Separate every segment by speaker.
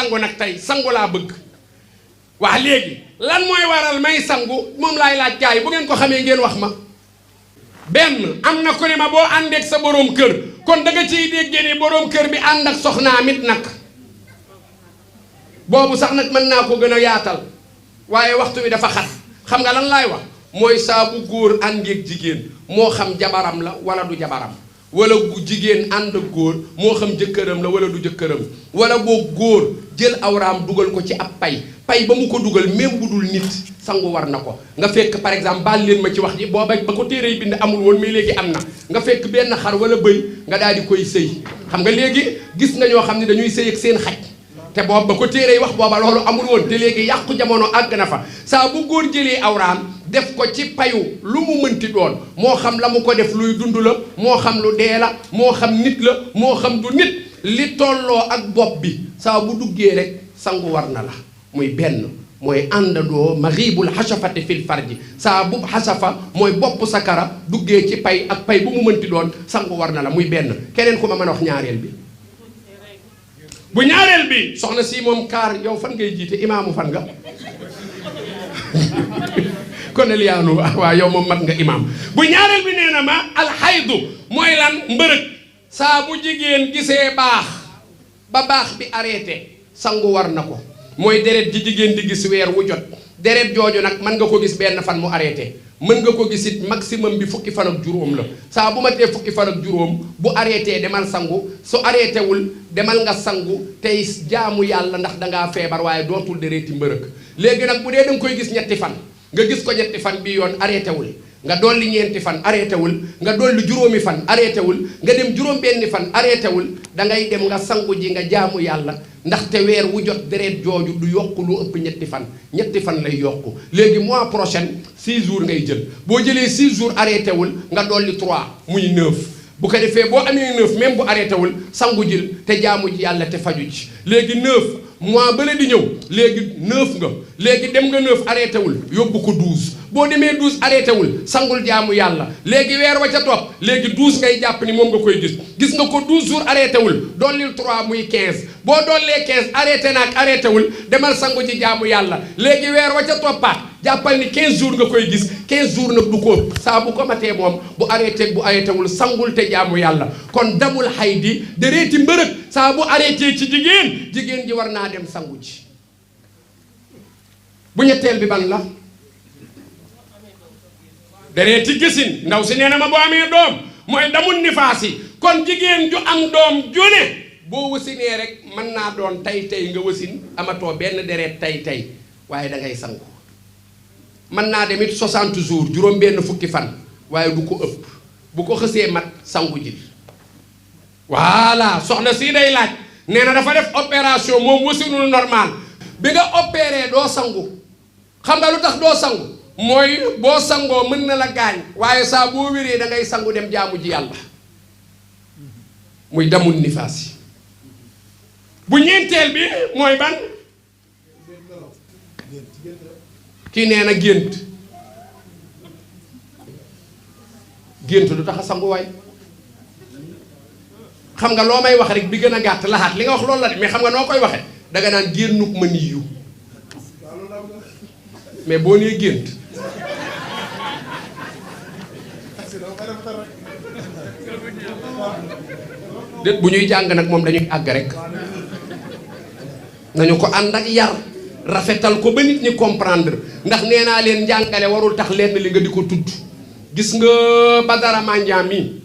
Speaker 1: sangu nag tey sangu laa bëgg waa léegi lan mooy waral may sangu moom laay laaj gaay bu ngeen ko xamee ngeen wax ma benn am na ku ne ma boo àndeek sa boroom kër kon da nga ciy déggee ni boroom kër bi ànd ak soxnaam it nag boobu sax nag mën naa ko gën a yaatal waaye waxtu wi dafa xat xam nga lan laay wax mooy saa bu góor àndeek jigéen moo xam jabaram la wala du jabaram wala bu jigéen ànd ak góor moo xam jëkkëram la wala du jëkkëram wala boo góor jël awraam dugal ko ci ab pay ba mu ko dugal même bu dul nit sangu war na ko nga fekk par exemple baal leen ma ci wax ji booba ba ko téere yi bind amul woon mais léegi am na nga fekk benn xar wala bëy nga daal di koy sëy xam nga léegi gis nga ñoo xam ne dañuy sëy ak seen xaj te boobu ba ko téere yi wax booba loolu amul woon te léegi yàqu jamono àgg na fa saa bu góor jëlee awraam def ko ci payu lu mu mënti doon moo xam la mu ko def luy dund la moo xam lu dee la moo xam nit la moo xam du nit li tolloo ak bopp bi saa bu duggee rek sangu war na la muy benn mooy àndandoo maghibul xasafati fil farji saa bu xasafa mooy bopp sakara duggee ci pay ak pay bu mu mënti doon sangu war na la muy benn keneen ku ma mën a wax ñaareel bi bu ñaareel bi soxna si moom kaar yow fan ngay jiite imaamu fan nga kon Eliyaanu waaw yow moom mat nga imaam bu ñaareel bi nee na ma alxaydu mooy lan mbërëg saa bu jigéen gisee baax ba baax bi arrêté sangu war na ko mooy deret ji jigéen di gis weer wu jot deret jooju nag mën nga ko gis benn fan mu arrêté mën nga ko gis it maximum bi fukki fan ak juróom la saa bu ma tee fukki fan ak juróom bu arrêté demal sangu su arrêté wul demal nga sangu tey jaamu yàlla ndax dangaa feebar waaye dootul dereti mbërëg léegi nag bu dee danga koy gis ñetti fan nga gis ko ñetti fan bi yoon arrêté wul nga dolli ñeenti fan arrêté wul nga dolli juróomi fan arrêté wul nga dem juróom benni fan arrêté wul dangay dem nga sangu ji nga jaamu yàlla ndaxte weer wu jot deret jooju du yokk lu ëpp ñetti fan lay yokku léegi mois prochain 6 jours ngay jël boo jëlee 6 jours arrêté wul nga dolli 3 muy 9 bu ko defee boo amee 9 même bu arrêté wul sangu jil te jaamu ji yàlla te faju ci léegi 9 mois bële di ñëw léegi 9 nga léegi dem nga 9 arrêté wul yóbbu ko 12 boo demee 12 arrêté wul sangul jaamu yàlla léegi weer wa ca topp léegi 12 ngay jàpp ni moom nga koy gis nga ko 12 jours arrêté wul dollil 3 muy 15 boo dollee 15 arrêté naag arrêté wul demal sangu ji jaamu yàlla léegi weer wa ca toppaat jàppal ni 15 jours nga koy gis 15 jours nag du ko saa bu ko matee moom bu arrêté wul sangul te jaamu yàlla kon damul xaydi dereeti mbërëg saa bu arrêté ci jigéen ji war naa dem sangu ji bu ñetteel bi ban la dereeti gësin ndaw si nee na ma boo amee doom mooy damul nifaas yi kon jigéen ju am doom ju ne boo wasinee rek mën naa doon tey nga wasin amatoo benn deret tey waaye da ngay sangu mën naa dem it 60 jours juróom benn fukki fan waaye du ko ëpp bu ko xësee mat sangu ji voilà soxna si day laaj nee na dafa def opération moom wasinul normal bi nga opéré doo sangu xam nga lu tax doo sangu mooy boo sangoo mën na la gaañ waaye saa boo wéree da ngay sangu dem jaamu ji yàlla muy damul nifaas yi bu ñeenteel bi mooy ban kii nee na gént du tax a sangu waay xam nga loo may wax rek bi gën a gàtt laxaat li nga wax loolu la de mais xam nga noo koy waxe danga naan génnuk ma niyu mais boo nee gént déet bu ñuy jàng nag moom dañuy àgg rek nañu ko ànd ak yar rafetal ko ba nit ñi comprendre ndax nee naa leen njàngale warul tax lenn li nga di ko tudd gis nga Badara Mandiang mi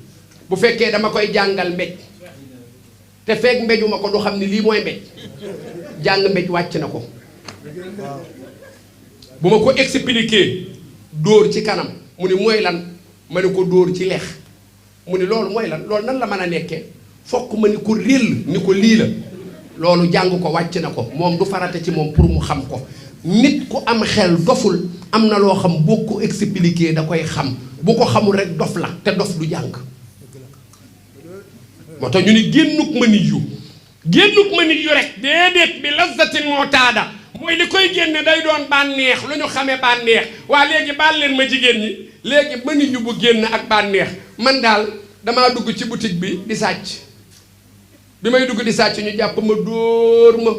Speaker 1: bu fekkee dama koy jàngal mbéj te fekk mbéjuma ko du xam ni lii mooy mbéj jàng mbéj wàcc na ko bu ma ko expliquer dóor ci kanam mu ni mooy lan ma ni ko dóor ci lex mu ni loolu mooy lan loolu nan la mën a nekkee fokk ma ni ko réel ni ko lii la loolu jàng ko wàcc na ko moom du farata ci moom pour mu xam ko nit ku am xel doful am na loo xam boo ko expliquer da koy xam bu ko xamul rek dof la te dof du jàng moo tax ñu ni génnuk ma nit yu rek déedéet bi lazzatin moo taada mooy li koy génne day doon bànneex lu ñu xamee bànneex waa léegi baal leen ma jigéen ñi léegi ma nit yu bu génn ak bànneex man daal damaa dugg ci boutique bi di sàcc bi may dugg di sàcc ñu jàpp ma dóor ma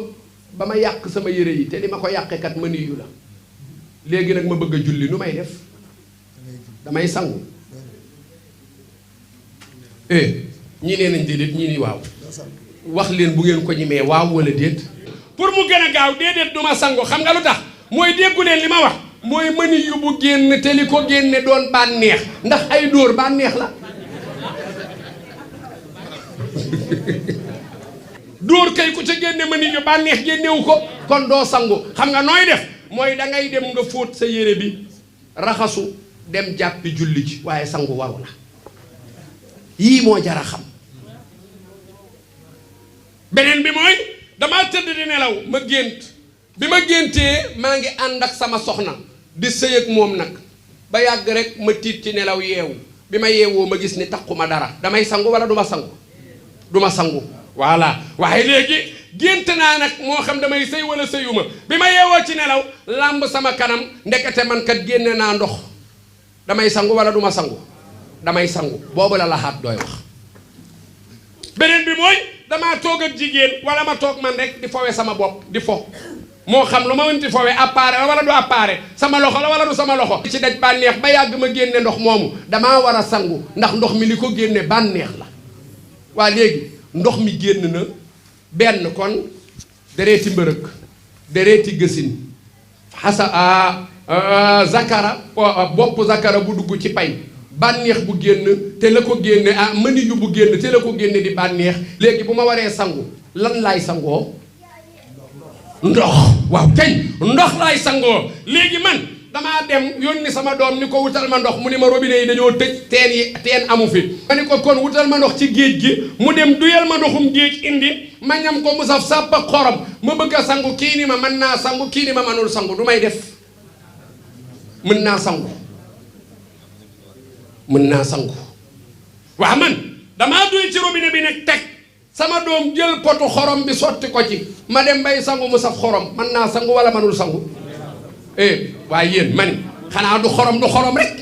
Speaker 1: ba ma yàq sama yére yi te li ma ko yàqee kat ma niyu la léegi nag ma bëgg a julli nu may def damay sangu ñii nee nañ déedéet ñii ni waaw wax leen bu ngeen ko ñimee waaw wala déet. pour mu gën a gaaw déedéet du ma sangu xam nga lu tax mooy déggu leen li ma wax mooy mëni yu bu génn te li ko génne doon bànneex ndax ay dóor bànneex la dóor kay ku ca génne mëni yu bànneex génnewu ko kon doo sangu xam nga nooy def mooy da ngay dem nga fóot sa yére bi raxasu dem jàppi julli ci waaye sangu waru la yii moo jara xam. beneen bi mooy damaa tëdd di nelaw ma gént bi ma géntee maa ngi ànd ak sama soxna di sëy ak moom nag ba yàgg rek ma tiit ci nelaw yeewu bi ma yeewoo ma gis ni takkuma dara damay sangu wala du ma sangu du ma sangu voilà waaye léegi gént naa nag moo xam damay sëy wala sëyuma bi ma yeewoo ci nelaw làmb sama kanam ndekete man kat génne naa ndox damay sangu wala du ma sangu damay sangu boobu la laxaat dooy wax. beneen bi mooy damaa toog ak jigéen wala ma toog man rek di fowe sama bopp di fo moo xam lu ma mënti fowe appareil la wala du appareil sama loxo la wala du sama loxo ci daj bànneex ba yàgg ma génne ndox moomu damaa war a sangu ndax ndox mi li ko génne bànneex la waa léegi ndox mi génn na benn kon dereeti mbërëk dereeti gësin xasa zakara bopp zakara bu dugg ci pay bànneex bu génn te la ko génne mëni yu bu génn te la ko génne di bànneex léegi bu ma waree sangu lan laay sangoo ndox waaw kañ ndox laay sangoo léegi man damaa dem yónni sama doom ni ko wutal ma ndox mu ni ma robinet yi dañoo tëj teen amu fi ma ni ko kon wutal ma ndox ci géej gi mu dem duyal ma ndoxum géej indi ma ñam ko mu saf sàpp ak xorom ma bëgg a sangu kii ni ma mën naa sangu kii ni ma mënul sangu du may def mën naa sangu mën naa sangu waa man damaa duy ci robinet bi nag teg sama doom jël potu xorom bi sotti ko ci ma dem bay sangu mu saf xorom mën naa sangu wala mënul sangu waaye yéen mani xanaa du xorom rek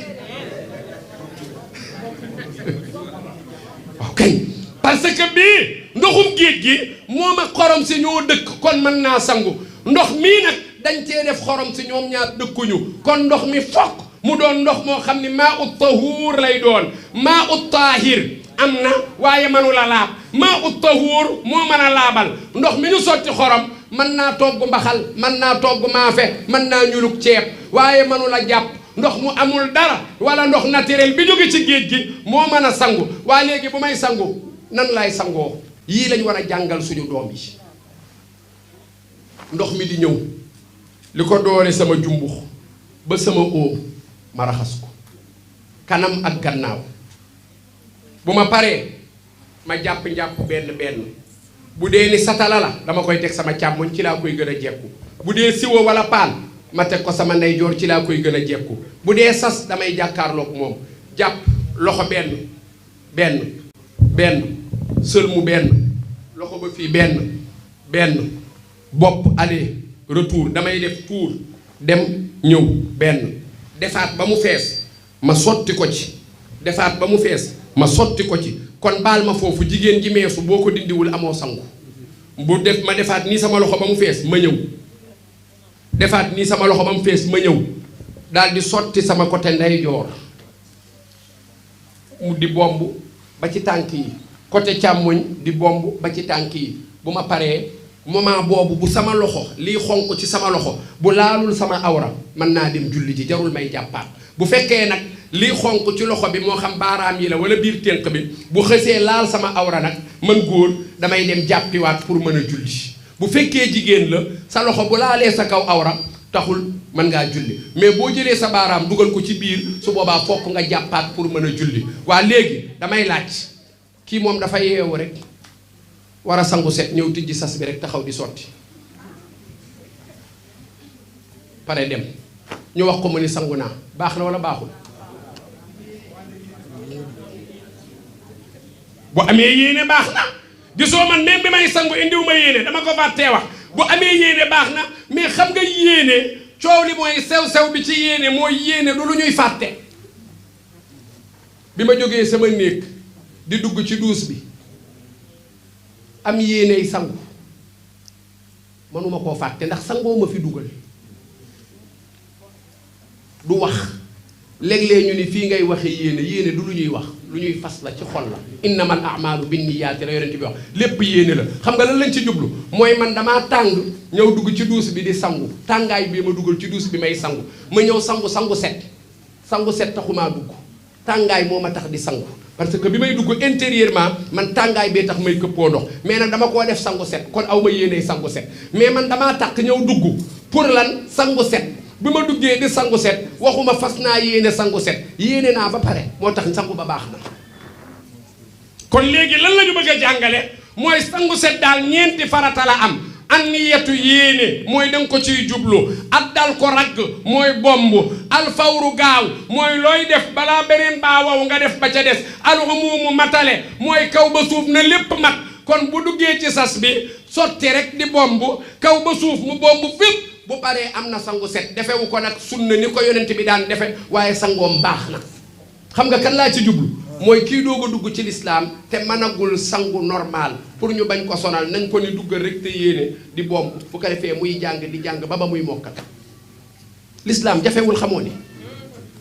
Speaker 1: waaw kay parce que bii ndoxum géej gi moom ak xorom si ñoo dëkk kon mën naa sangu ndox mii nag dañ cee def xorom si ñoom ñaar dëkkuñu kon ndox mi fokk mu doon ndox moo xam ni maa ut tahuur lay doon maa ut taahir am na waaye mënu la laab maa ut tahuur moo mën a laabal ndox mi ñu sotti xorom mën naa togg mbaxal mën naa togg maafe mën naa ñulug ceeb waaye mënu la jàpp ndox mu amul dara wala ndox naturel bi jóge ci géej gi moo mën a sangu waa léegi bu may sangu nan laay sangoo yii lañ war a jàngal suñu doom yi ndox mi di ñëw li ko doore sama jumbux ba sama óom ma raxas ko kanam ak gannaaw bu ma paree ma jàpp-njàpp benn bu dee ni satala la dama koy teg sama càmmoñ ci laa koy gën a jekku bu dee siwo wala paan ma teg ko sama ndeyjoor ci laa koy gën a jekku bu dee sas damay jàkkaarloog moom jàpp loxo benn sëlmu benn loxo ba fii benn bopp aller retour damay def tour dem ñëw benn defaat ba mu fees ma sotti ko ci defaat ba mu fees ma sotti ko ci kon baal ma foofu jigéen ji meesu boo ko dindiwul amoo sangu ma defaat nii sama loxo ba mu fees ma ñëw defaat nii sama loxo ba mu fees ma ñëw daal di sotti sama côté ndeyjoor mu di bomb ba ci tànk yi côté càmmoñ di bomb ba ci tànk yi bu ma paree moment boobu bu sama loxo lii xonq ci sama loxo bu laalul sama awra mën naa dem julli ji jarul may jàppaat bu fekkee nag lii xonq ci loxo bi moo xam baaraam yi la wala biir tënk bi bu xësee laal sama awra nag man góor damay dem jàppiwaat pour mën a julli bu fekkee jigéen la sa loxo bu laalee sa kaw awra taxul mën ngaa julli mais boo jëlee sa baaraam dugal ko ci biir su boobaa fokk nga jàppaat pour mën a julli waa léegi damay laaj kii moom dafa yeewu rek war a sangu set ñëw tijji sas bi rek taxaw di sotti pare dem ñu wax ko mu ni sangu naa baax na wala baaxul bu amee yéene baax na gisoo man même bi may sangu indiw ma yéene dama ko fàttee wax bu amee yéene baax na mais xam nga yéene coow li mooy sew-sew bi ci yéene mooy yéene du lu ñuy fàtte bi ma jógee sama néeg di dugg ci duus bi am yéeney sangu mënuma koo fàtte ndax sangoo ma fi dugal du wax léeg-léeg ñu ni fii ngay waxe yéene yéene du lu ñuy wax lu ñuy fas la ci xol la innamal a'maalu binniyaati la yonent bi wax lépp yéene la xam nga lan lañ ci jublu mooy man damaa tàng ñëw dugg ci duus bi di sangu tàngaay bii ma dugal ci duus bi may sangu ma ñëw sangu sangu set taxumaa dugg tàngaay moo ma tax di sangu parce que bi may dugg intérieurement man tàngaay bee tax may këppoo ndox mais nag dama koo def sangu set kon aw ma yéenee sangu set mais man damaa takk ñëw dugg pour lan sangu set bi ma duggee di sangu set waxuma fas naa yéene sangu set yéene naa ba pare moo tax sangu ba baax na. kon léegi lan la ñu bëgg a jàngale mooy sangu set daal ñeenti farata la am an niyatu yéene mooy danga ko ciy jublu addal ko ragg mooy bomb alfawru gaaw mooy looy def balaa beneen baa wow nga def ba ca des alumumu matale mooy kaw ba suuf na lépp mat kon bu duggee ci sas bi sotti rek di bomb kaw ba suuf mu bomb fépp bu paree am na sangu set defewu ko nag sunna ni ko yonent bi daan defe waaye sangoom baax na xam nga kan laa ci jublu mooy kii doog a dugg ci lislaam te mënagul sangu normal pour ñu bañ ko sonal nañ ko ni duggal rek te yéene di bomb bu ko defee muy jàng di jàng ba muy mokkal lislaam jafewul xamoo ni